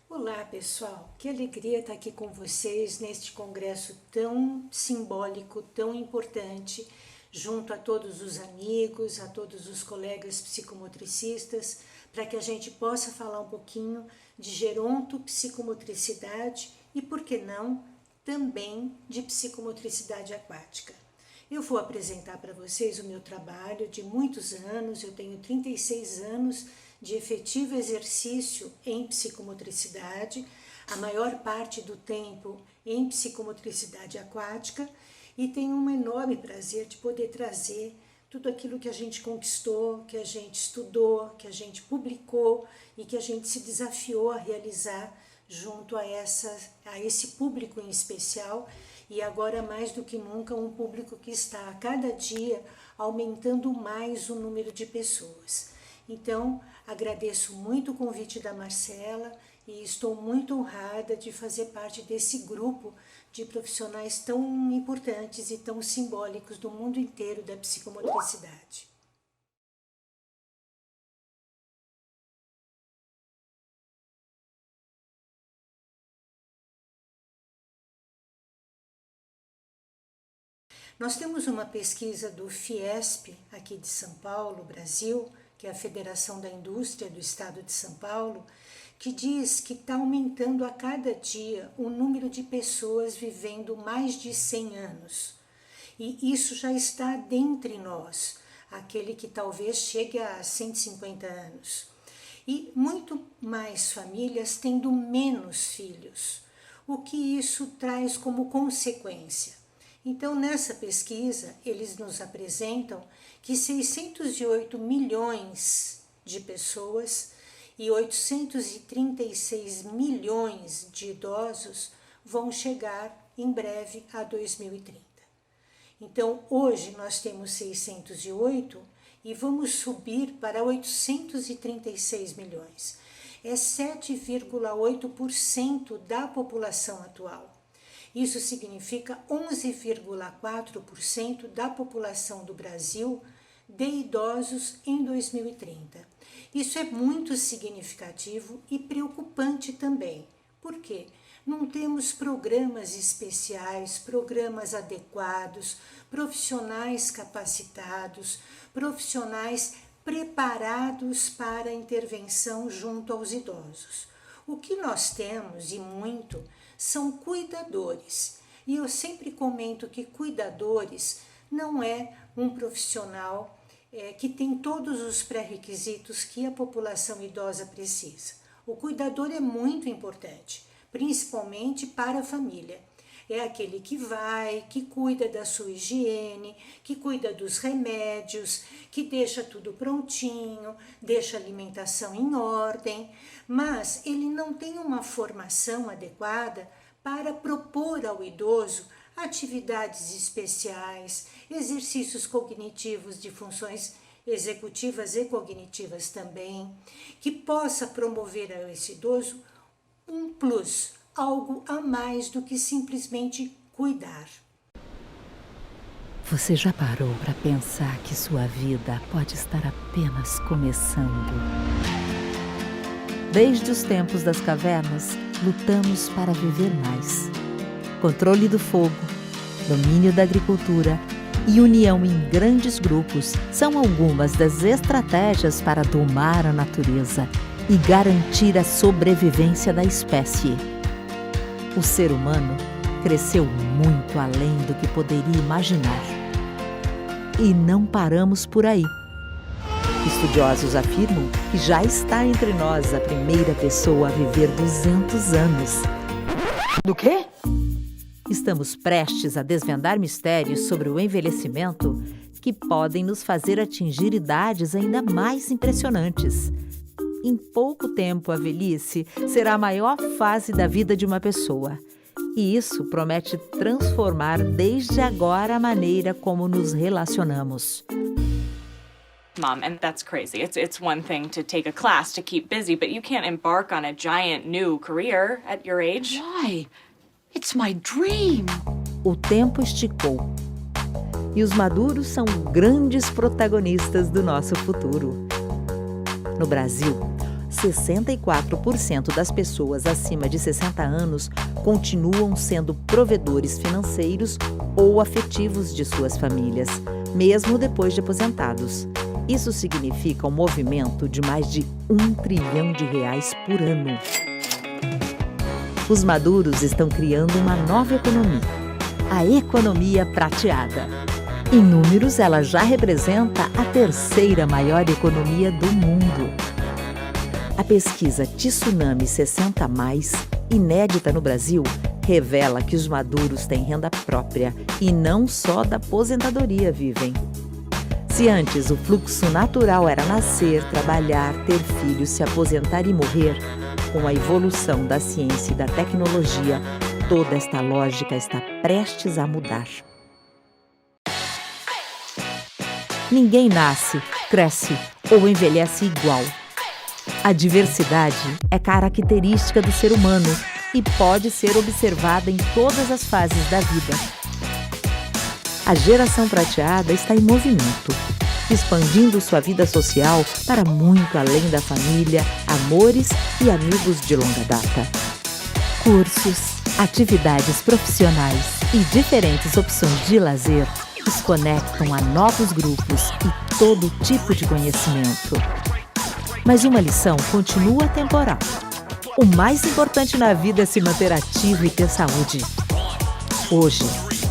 Olá pessoal, que alegria estar aqui com vocês neste congresso tão simbólico, tão importante, junto a todos os amigos, a todos os colegas psicomotricistas, para que a gente possa falar um pouquinho de gerontopsicomotricidade e, por que não, também de psicomotricidade aquática. Eu vou apresentar para vocês o meu trabalho de muitos anos, eu tenho 36 anos de efetivo exercício em psicomotricidade, a maior parte do tempo em psicomotricidade aquática, e tenho um enorme prazer de poder trazer tudo aquilo que a gente conquistou, que a gente estudou, que a gente publicou e que a gente se desafiou a realizar junto a esse público em especial, e agora mais do que nunca um público que está a cada dia aumentando mais o número de pessoas. Então, agradeço muito o convite da Marcela e estou muito honrada de fazer parte desse grupo de profissionais tão importantes e tão simbólicos do mundo inteiro da psicomotricidade. Nós temos uma pesquisa do Fiesp, aqui de São Paulo, Brasil, que é a Federação da Indústria do Estado de São Paulo, que diz que está aumentando a cada dia o número de pessoas vivendo mais de 100 anos. E isso já está dentre nós, aquele que talvez chegue a 150 anos. E muito mais famílias tendo menos filhos, o que isso traz como consequência. Então, nessa pesquisa, eles nos apresentam que 608 milhões de pessoas e 836 milhões de idosos vão chegar em breve a 2030. Então, hoje nós temos 608 e vamos subir para 836 milhões. É 7,8% da população atual. Isso significa 11,4% da população do Brasil de idosos em 2030. Isso é muito significativo e preocupante também. Por quê? Não temos programas especiais, programas adequados, profissionais capacitados, profissionais preparados para a intervenção junto aos idosos. O que nós temos, e muito, são cuidadores. E eu sempre comento que cuidadores não é um profissional que tem todos os pré-requisitos que a população idosa precisa. O cuidador é muito importante, principalmente para a família. É aquele que vai, que cuida da sua higiene, que cuida dos remédios, que deixa tudo prontinho, deixa a alimentação em ordem, mas ele não tem uma formação adequada para propor ao idoso atividades especiais, exercícios cognitivos de funções executivas e cognitivas também, que possa promover a esse idoso um plus, algo a mais do que simplesmente cuidar. Você já parou para pensar que sua vida pode estar apenas começando? Desde os tempos das cavernas, lutamos para viver mais. Controle do fogo, domínio da agricultura e união em grandes grupos são algumas das estratégias para domar a natureza e garantir a sobrevivência da espécie. O ser humano cresceu muito além do que poderia imaginar. E não paramos por aí. Estudiosos afirmam que já está entre nós a primeira pessoa a viver 200 anos. Do quê? Estamos prestes a desvendar mistérios sobre o envelhecimento que podem nos fazer atingir idades ainda mais impressionantes. Em pouco tempo, a velhice será a maior fase da vida de uma pessoa. E isso promete transformar desde agora a maneira como nos relacionamos. Mom, and that's crazy. It's one thing to take a class to keep busy, but you can't embark on a giant new career at your age. Why? It's my dream. O tempo esticou. E os maduros são grandes protagonistas do nosso futuro. No Brasil, 64% das pessoas acima de 60 anos continuam sendo provedores financeiros ou afetivos de suas famílias, mesmo depois de aposentados. Isso significa um movimento de mais de R$ 1 trilhão por ano. Os maduros estão criando uma nova economia, a economia prateada. Em números, ela já representa a terceira maior economia do mundo. A pesquisa Tsunami 60+, inédita no Brasil, revela que os maduros têm renda própria e não só da aposentadoria vivem. Se antes o fluxo natural era nascer, trabalhar, ter filhos, se aposentar e morrer, com a evolução da ciência e da tecnologia, toda esta lógica está prestes a mudar. Ninguém nasce, cresce ou envelhece igual. A diversidade é característica do ser humano e pode ser observada em todas as fases da vida. A geração prateada está em movimento, expandindo sua vida social para muito além da família, amores e amigos de longa data. Cursos, atividades profissionais e diferentes opções de lazer os conectam a novos grupos e todo tipo de conhecimento. Mas uma lição continua temporal. O mais importante na vida é se manter ativo e ter saúde. Hoje,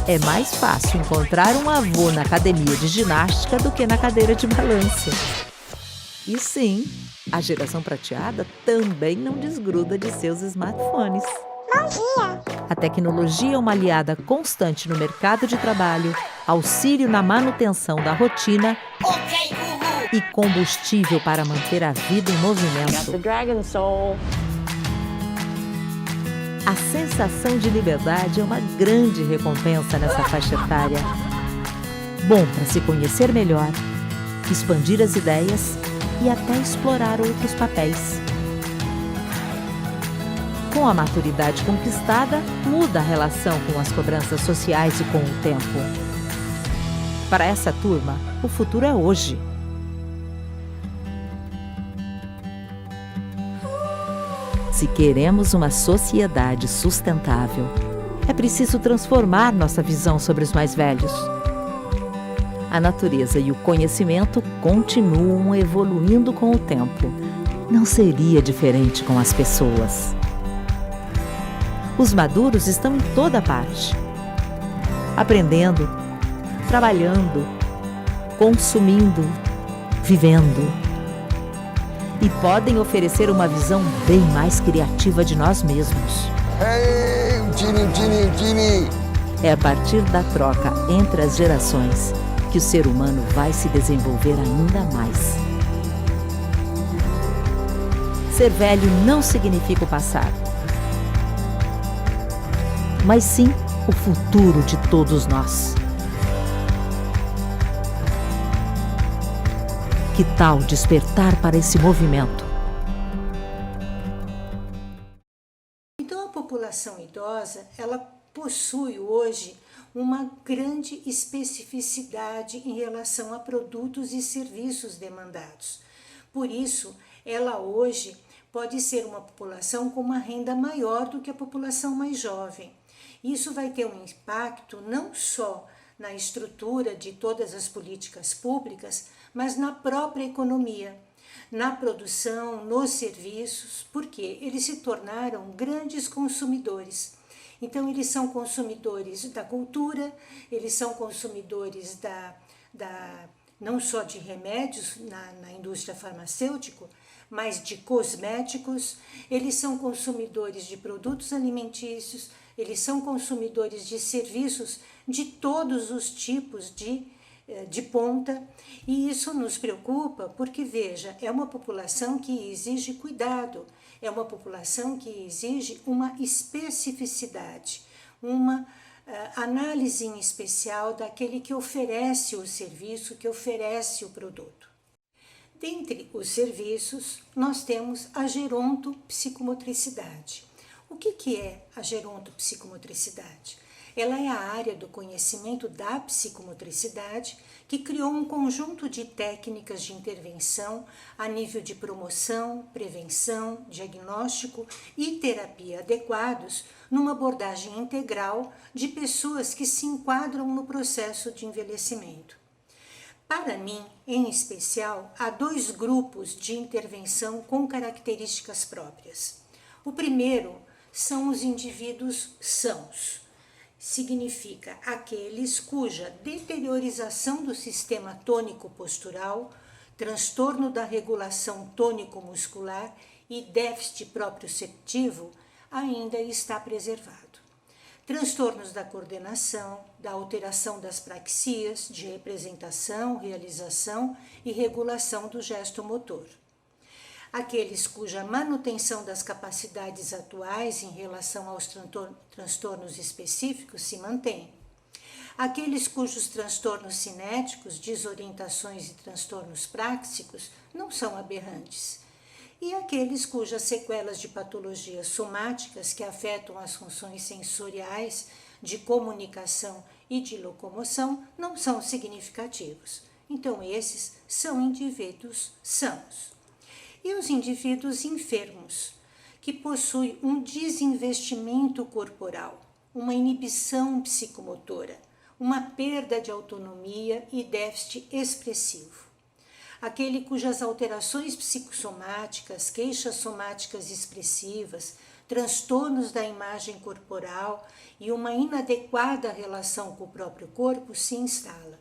é mais fácil encontrar um avô na academia de ginástica do que na cadeira de balanço. E sim, a geração prateada também não desgruda de seus smartphones. Bom dia! A tecnologia é uma aliada constante no mercado de trabalho, auxílio na manutenção da rotina e combustível para manter a vida em movimento. The Dragon Soul. A sensação de liberdade é uma grande recompensa nessa faixa etária. Bom para se conhecer melhor, expandir as ideias e até explorar outros papéis. Com a maturidade conquistada, muda a relação com as cobranças sociais e com o tempo. Para essa turma, o futuro é hoje. Se queremos uma sociedade sustentável, é preciso transformar nossa visão sobre os mais velhos. A natureza e o conhecimento continuam evoluindo com o tempo. Não seria diferente com as pessoas. Os maduros estão em toda parte, aprendendo, trabalhando, consumindo, vivendo. E podem oferecer uma visão bem mais criativa de nós mesmos. Hey, Gini! É a partir da troca entre as gerações que o ser humano vai se desenvolver ainda mais. Ser velho não significa o passado, mas sim o futuro de todos nós. Que tal despertar para esse movimento? Então, a população idosa, ela possui hoje uma grande especificidade em relação a produtos e serviços demandados. Por isso, ela hoje pode ser uma população com uma renda maior do que a população mais jovem. Isso vai ter um impacto não só na estrutura de todas as políticas públicas, mas na própria economia, na produção, nos serviços, porque eles se tornaram grandes consumidores. Então, eles são consumidores da cultura, eles são consumidores não só de remédios na indústria farmacêutica, mas de cosméticos, eles são consumidores de produtos alimentícios, eles são consumidores de serviços de todos os tipos de ponta, e isso nos preocupa porque, veja, é uma população que exige cuidado, é uma população que exige uma especificidade, uma análise em especial daquele que oferece o serviço, que oferece o produto. Dentre os serviços, nós temos a gerontopsicomotricidade. O que é a gerontopsicomotricidade? Ela é a área do conhecimento da psicomotricidade que criou um conjunto de técnicas de intervenção a nível de promoção, prevenção, diagnóstico e terapia adequados numa abordagem integral de pessoas que se enquadram no processo de envelhecimento. Para mim, em especial, há 2 grupos de intervenção com características próprias. O primeiro são os indivíduos sãos. Significa aqueles cuja deteriorização do sistema tônico-postural, transtorno da regulação tônico-muscular e déficit proprioceptivo ainda está preservado. Transtornos da coordenação, da alteração das praxias, de representação, realização e regulação do gesto motor. Aqueles cuja manutenção das capacidades atuais em relação aos transtornos específicos se mantém. Aqueles cujos transtornos cinéticos, desorientações e transtornos práxicos não são aberrantes. E aqueles cujas sequelas de patologias somáticas que afetam as funções sensoriais, de comunicação e de locomoção não são significativos. Então, esses são indivíduos sãos. E os indivíduos enfermos, que possuem um desinvestimento corporal, uma inibição psicomotora, uma perda de autonomia e déficit expressivo. Aquele cujas alterações psicossomáticas, queixas somáticas expressivas, transtornos da imagem corporal e uma inadequada relação com o próprio corpo se instala.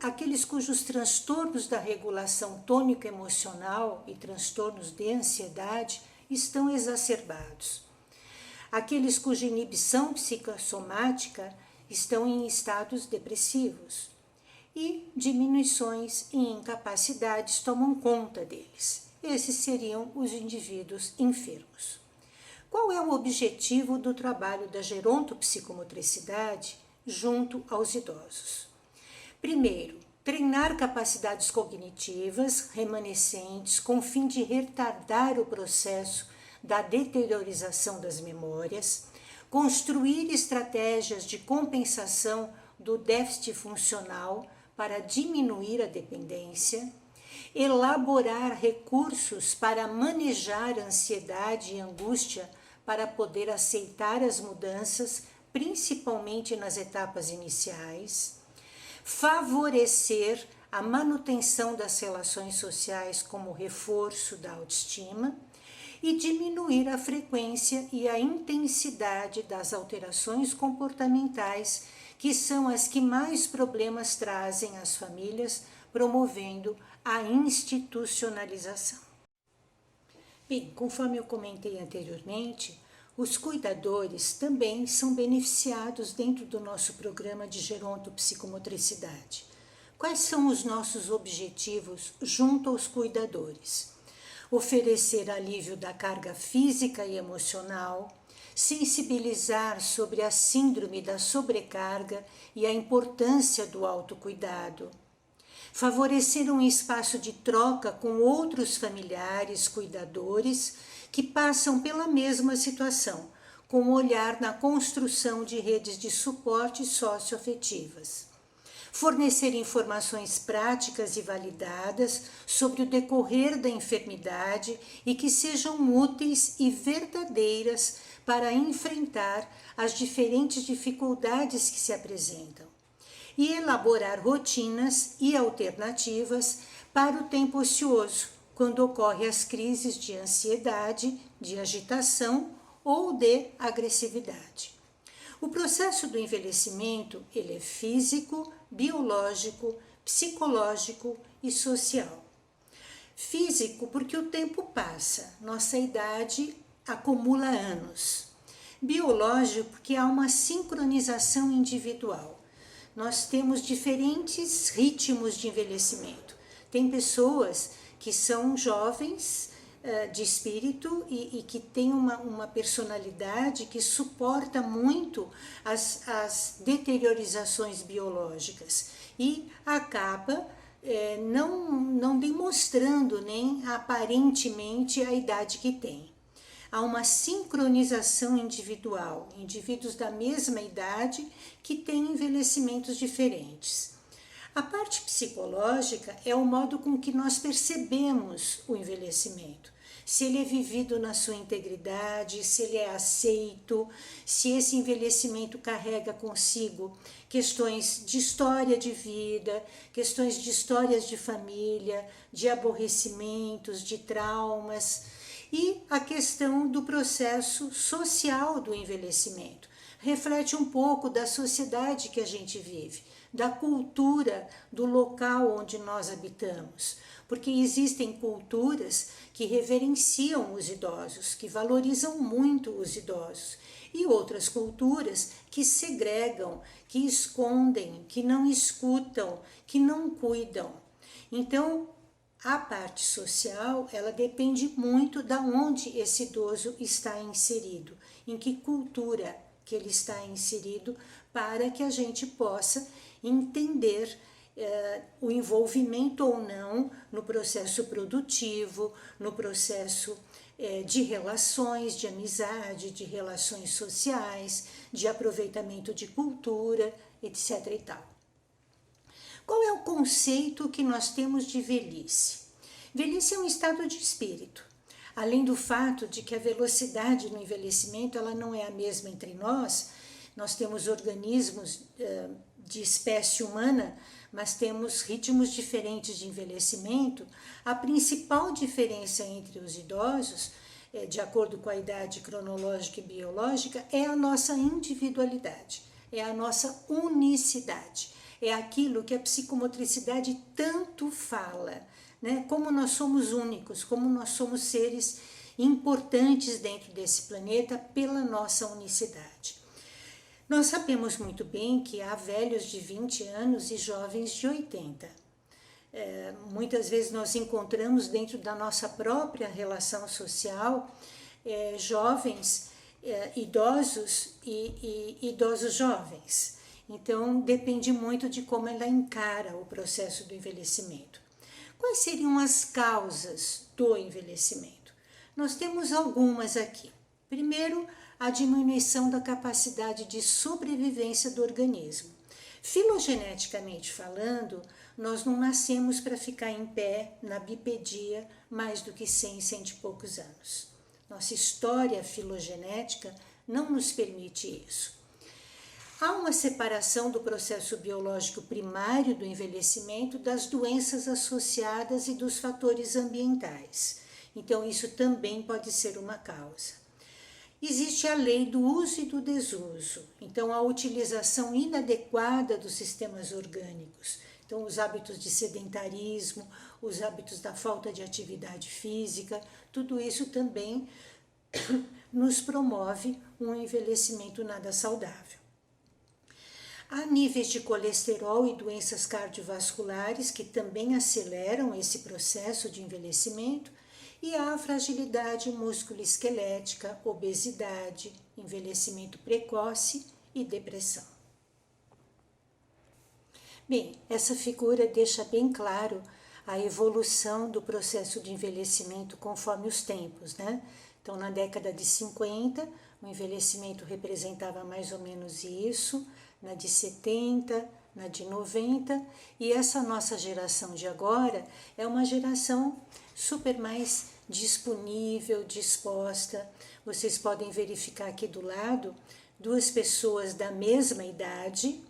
Aqueles cujos transtornos da regulação tônico-emocional e transtornos de ansiedade estão exacerbados. Aqueles cuja inibição psicossomática estão em estados depressivos. E diminuições e incapacidades tomam conta deles. Esses seriam os indivíduos enfermos. Qual é o objetivo do trabalho da gerontopsicomotricidade junto aos idosos? Primeiro, treinar capacidades cognitivas remanescentes com fim de retardar o processo da deteriorização das memórias, construir estratégias de compensação do déficit funcional para diminuir a dependência, elaborar recursos para manejar a ansiedade e angústia para poder aceitar as mudanças, principalmente nas etapas iniciais, favorecer a manutenção das relações sociais como reforço da autoestima e diminuir a frequência e a intensidade das alterações comportamentais que são as que mais problemas trazem às famílias, promovendo a institucionalização. Bem, conforme eu comentei anteriormente, os cuidadores também são beneficiados dentro do nosso programa de gerontopsicomotricidade. Quais são os nossos objetivos junto aos cuidadores? Oferecer alívio da carga física e emocional, sensibilizar sobre a síndrome da sobrecarga e a importância do autocuidado, favorecer um espaço de troca com outros familiares, cuidadores, que passam pela mesma situação, com um olhar na construção de redes de suporte socioafetivas. Fornecer informações práticas e validadas sobre o decorrer da enfermidade e que sejam úteis e verdadeiras para enfrentar as diferentes dificuldades que se apresentam. E elaborar rotinas e alternativas para o tempo ocioso, quando ocorrem as crises de ansiedade, de agitação ou de agressividade. O processo do envelhecimento, ele é físico, biológico, psicológico e social. Físico, porque o tempo passa, nossa idade acumula anos. Biológico, porque há uma sincronização individual. Nós temos diferentes ritmos de envelhecimento. Tem pessoas que são jovens de espírito e que têm uma personalidade que suporta muito as deteriorizações biológicas e acaba não demonstrando nem aparentemente a idade que tem. Há uma sincronização individual, indivíduos da mesma idade que têm envelhecimentos diferentes. A parte psicológica é o modo com que nós percebemos o envelhecimento. Se ele é vivido na sua integridade, se ele é aceito, se esse envelhecimento carrega consigo questões de história de vida, questões de histórias de família, de aborrecimentos, de traumas, e a questão do processo social do envelhecimento. Reflete um pouco da sociedade que a gente vive, da cultura do local onde nós habitamos, porque existem culturas que reverenciam os idosos, que valorizam muito os idosos, e outras culturas que segregam, que escondem, que não escutam, que não cuidam. Então, a parte social, ela depende muito da onde esse idoso está inserido, em que cultura que ele está inserido, para que a gente possa entender o envolvimento ou não no processo produtivo, no processo de relações, de amizade, de relações sociais, de aproveitamento de cultura, etc. e tal. Qual é o conceito que nós temos de velhice? Velhice é um estado de espírito. Além do fato de que a velocidade no envelhecimento ela não é a mesma entre nós, nós temos organismos de espécie humana, mas temos ritmos diferentes de envelhecimento. A principal diferença entre os idosos, de acordo com a idade cronológica e biológica, é a nossa individualidade, é a nossa unicidade, é aquilo que a psicomotricidade tanto fala, né? Como nós somos únicos, como nós somos seres importantes dentro desse planeta pela nossa unicidade. Nós sabemos muito bem que há velhos de 20 anos e jovens de 80. Muitas vezes nós encontramos dentro da nossa própria relação social jovens idosos e idosos jovens. Então, depende muito de como ela encara o processo do envelhecimento. Quais seriam as causas do envelhecimento? Nós temos algumas aqui. Primeiro, a diminuição da capacidade de sobrevivência do organismo. Filogeneticamente falando, nós não nascemos para ficar em pé na bipedia mais do que 100, 100 e poucos anos. Nossa história filogenética não nos permite isso. Há uma separação do processo biológico primário do envelhecimento das doenças associadas e dos fatores ambientais. Então, isso também pode ser uma causa. Existe a lei do uso e do desuso, então a utilização inadequada dos sistemas orgânicos, então os hábitos de sedentarismo, os hábitos da falta de atividade física, tudo isso também nos promove um envelhecimento nada saudável. Há níveis de colesterol e doenças cardiovasculares que também aceleram esse processo de envelhecimento, e há a fragilidade musculoesquelética, obesidade, envelhecimento precoce e depressão. Bem, essa figura deixa bem claro a evolução do processo de envelhecimento conforme os tempos, né? Então, na década de 50, o envelhecimento representava mais ou menos isso, na de 70, na de 90, e essa nossa geração de agora é uma geração super mais disponível, disposta. Vocês podem verificar aqui do lado duas pessoas da mesma idade,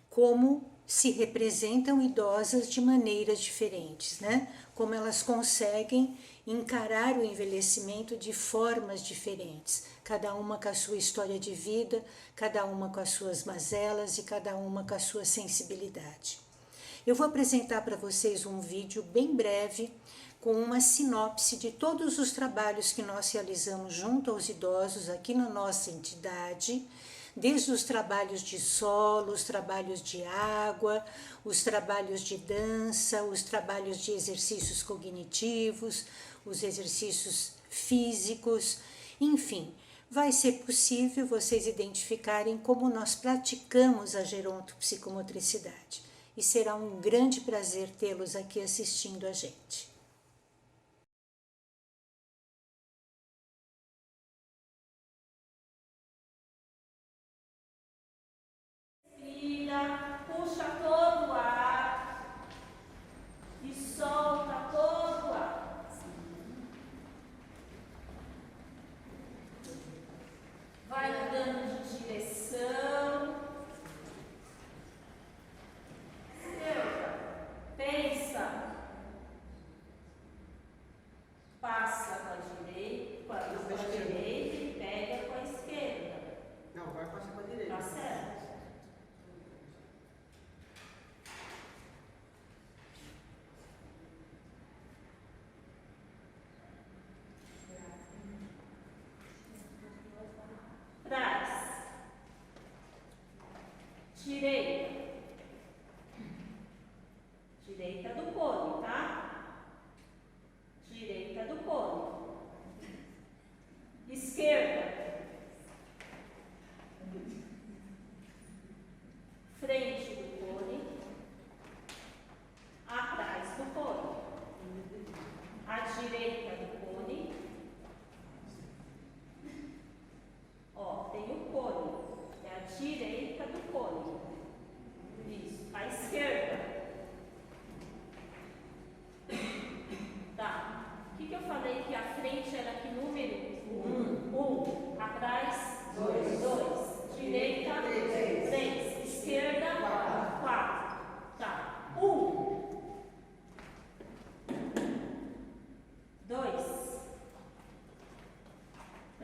como se representam idosas de maneiras diferentes, né? Como elas conseguem encarar o envelhecimento de formas diferentes, cada uma com a sua história de vida, cada uma com as suas mazelas e cada uma com a sua sensibilidade. Eu vou apresentar para vocês um vídeo bem breve com uma sinopse de todos os trabalhos que nós realizamos junto aos idosos aqui na nossa entidade, desde os trabalhos de solo, os trabalhos de água, os trabalhos de dança, os trabalhos de exercícios cognitivos, os exercícios físicos, enfim, vai ser possível vocês identificarem como nós praticamos a gerontopsicomotricidade. E será um grande prazer tê-los aqui assistindo a gente. Respira, puxa todo o ar.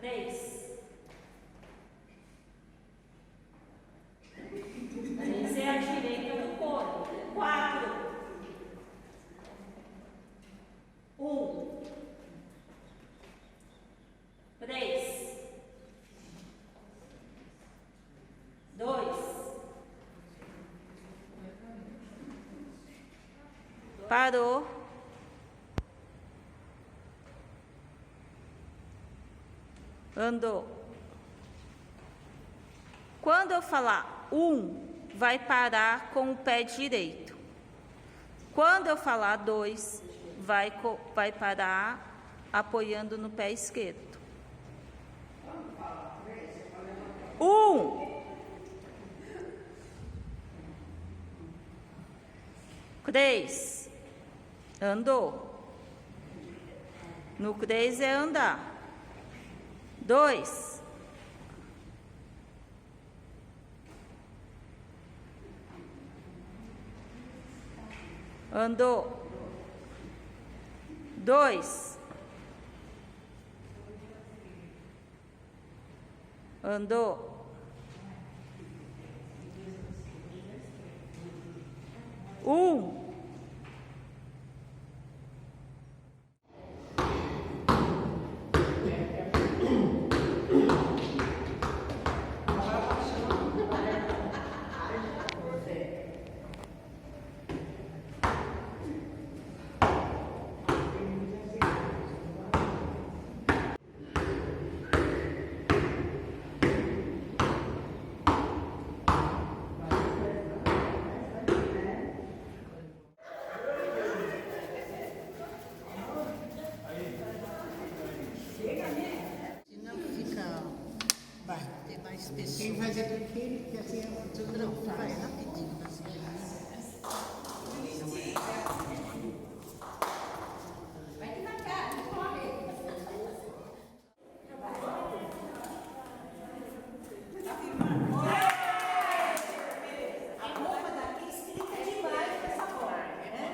3. 3 é a direita do cone. 4. 1. 3. 2. Parou. Andou. Quando eu falar 1, vai parar com o pé direito. Quando eu falar 2, vai parar apoiando no pé esquerdo. 1. 3. Andou. No 3 é andar. 2. Andou. 2. Andou. 1. Quem faz é aquele que assim não vai rapidinho. Vai devagar, não corre. A roupa daqui escrita demais dessa forma, né?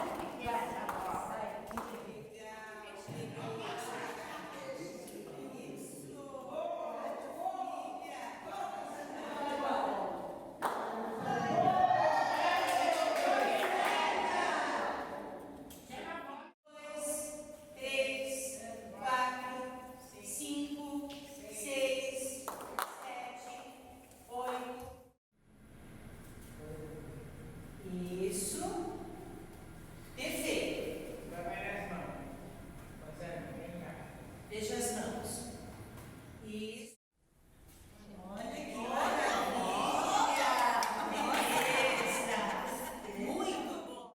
Deixa as mãos. Isso. Olha que beleza. Muito bom.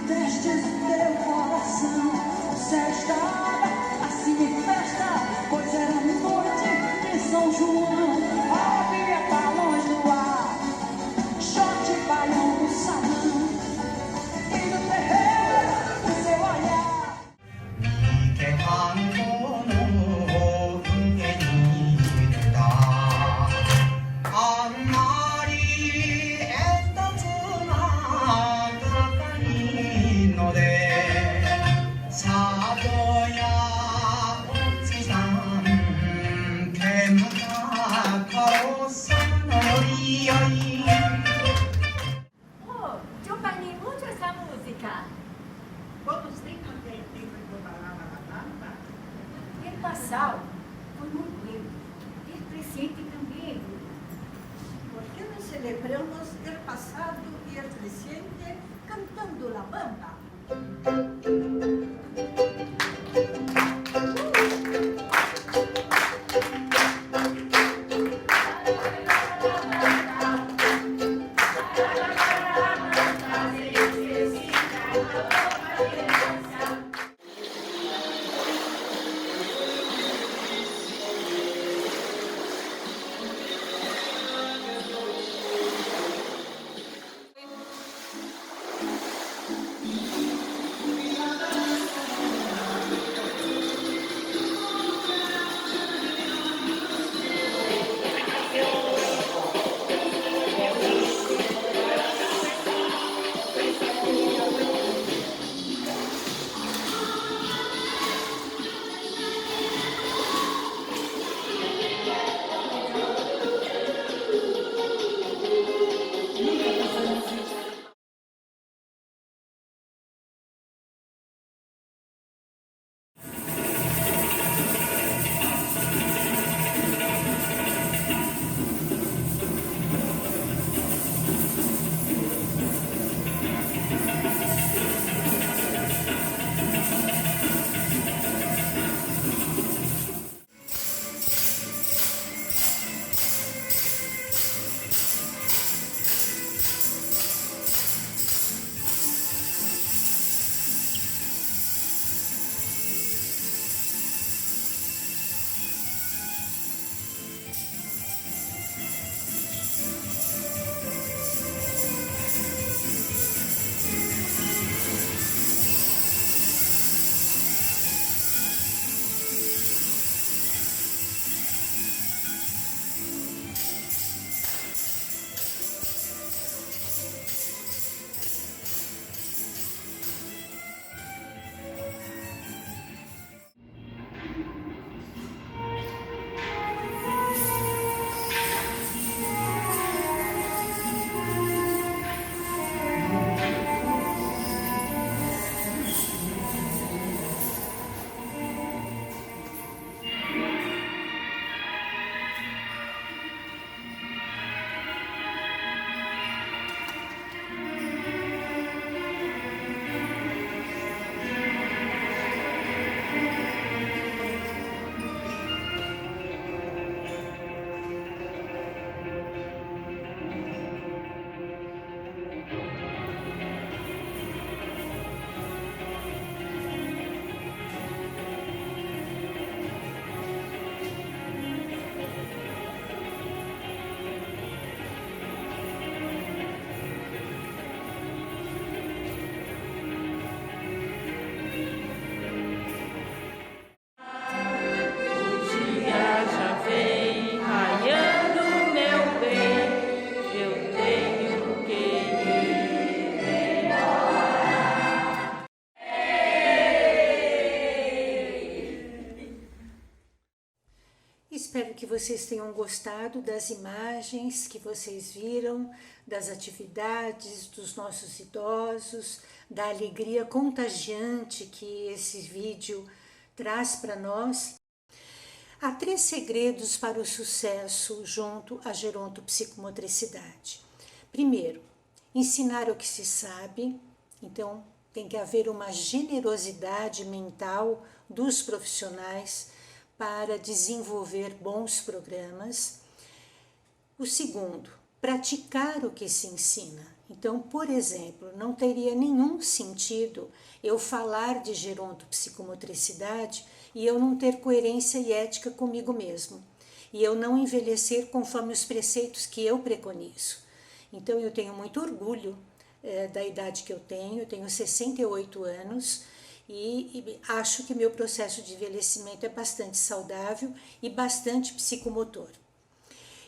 Destes teu coração, o céu estava assim em festa, pois era noite de São João. Havia balões no ar, short baião no salão, e no terreiro o seu olhar. 사도야 옥지산 개마다 Natal foi muito lindo. E presente também. Porque nós celebramos o passado e o presente cantando La Bamba. Espero que vocês tenham gostado das imagens que vocês viram, das atividades dos nossos idosos, da alegria contagiante que esse vídeo traz para nós. Há 3 segredos para o sucesso junto à gerontopsicomotricidade. Primeiro, ensinar o que se sabe, então tem que haver uma generosidade mental dos profissionais para desenvolver bons programas. O segundo, praticar o que se ensina. Então, por exemplo, não teria nenhum sentido eu falar de gerontopsicomotricidade e eu não ter coerência e ética comigo mesmo, e eu não envelhecer conforme os preceitos que eu preconizo. Então, eu tenho muito orgulho da idade que eu tenho 68 anos, e acho que meu processo de envelhecimento é bastante saudável e bastante psicomotor.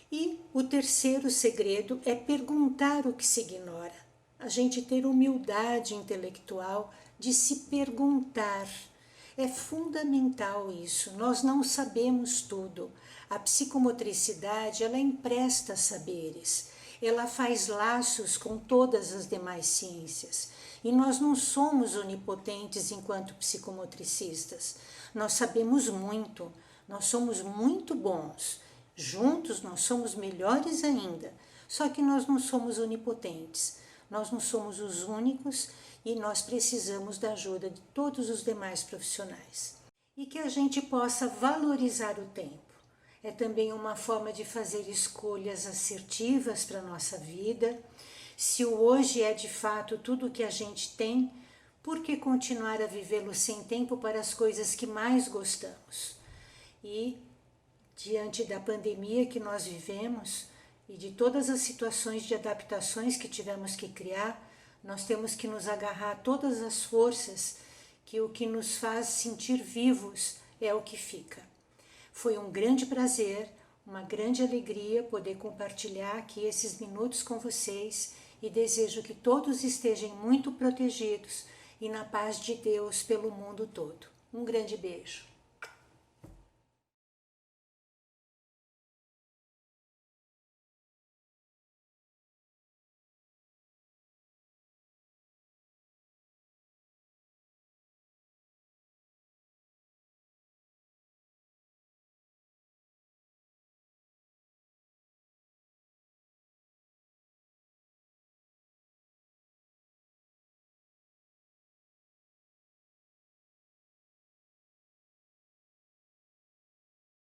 E o terceiro segredo é perguntar o que se ignora. A gente ter humildade intelectual de se perguntar. É fundamental isso, nós não sabemos tudo. A psicomotricidade, ela empresta saberes, ela faz laços com todas as demais ciências. E nós não somos onipotentes enquanto psicomotricistas. Nós sabemos muito, nós somos muito bons. Juntos nós somos melhores ainda. Só que nós não somos onipotentes. Nós não somos os únicos e nós precisamos da ajuda de todos os demais profissionais. E que a gente possa valorizar o tempo. É também uma forma de fazer escolhas assertivas para a nossa vida. Se o hoje é de fato tudo o que a gente tem, por que continuar a vivê-lo sem tempo para as coisas que mais gostamos? E, diante da pandemia que nós vivemos e de todas as situações de adaptações que tivemos que criar, nós temos que nos agarrar a todas as forças, que o que nos faz sentir vivos é o que fica. Foi um grande prazer, uma grande alegria poder compartilhar aqui esses minutos com vocês e desejo que todos estejam muito protegidos e na paz de Deus pelo mundo todo. Um grande beijo.